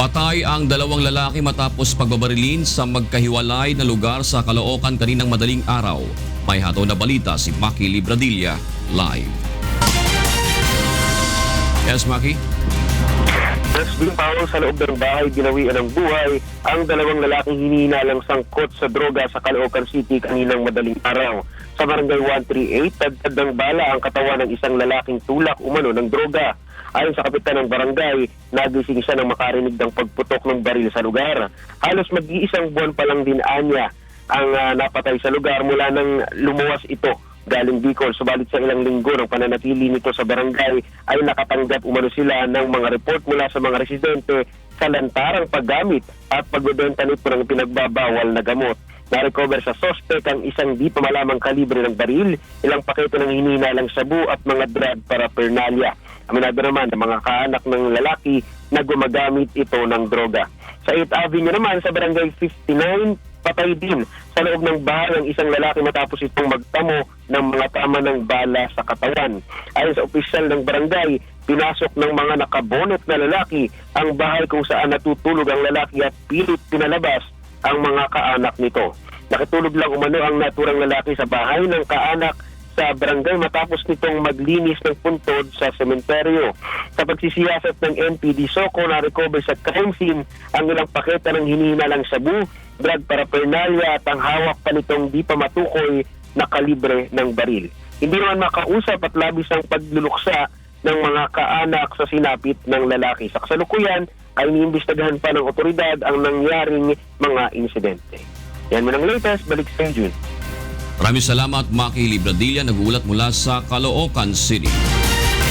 Patay ang dalawang lalaki matapos pagbabarilin sa magkahiwalay na lugar sa Caloocan kaninang madaling araw. May hatol na balita si Maki Libradilla live. Yes, Maki? Nasbing pawang sa loob ng bahay ginawian ng buhay ang dalawang lalaking hinihinalang sangkot sa droga sa Caloocan City kaninang madaling araw. Sa barangay 138, tagtad ng bala ang katawan ng isang lalaking tulak umano ng droga. Ayon sa kapitan ng barangay, nagising siya nang makarinig ng pagputok ng baril sa lugar. Halos mag-iisang buwan pa lang din anya ang napatay sa lugar mula nang lumuwas ito galing Bicol. Subalit sa ilang linggo ng pananatili nito sa barangay ay nakatanggap umano sila ng mga report mula sa mga residente sa lantarang paggamit at pagbebenta nito ng pinagbabawal na gamot. Na-recover sa sospek ang isang di pa malamang kalibre ng baril, ilang pakete ng hinihinalang sabu at mga drug paraphernalia. Aminado naman ng mga kaanak ng lalaki na gumagamit ito ng droga. Sa 8th Avenue naman sa barangay 59, patay din sa loob ng bahay ang isang lalaki matapos itong magtamo ng mga tama ng bala sa katawan. Ayon sa opisyal ng barangay, pinasok ng mga nakabonet na lalaki ang bahay kung saan natutulog ang lalaki at pilit pinalabas ang mga kaanak nito. Nakitulog lang umano ang naturang lalaki sa bahay ng kaanak sa barangay matapos nitong maglinis ng puntod sa sementeryo. Sa pagsisiyasat ng NPD Soco, na-recover sa crime scene ang ilang paketa ng hinihinalang sabu, drug paraphernalia at ang hawak pa nitong di pa matukoy na kalibre ng baril. Hindi naman makausap at labis ang pagluluksa ng mga kaanak sa sinapit ng lalaki. Sa kasalukuyan ay iniimbestigahan pa ng otoridad ang nangyaring mga insidente. Yan mo ng latest, balik sa June. Maraming salamat, Maki Libradilla, nag-uulat mula sa Caloocan City.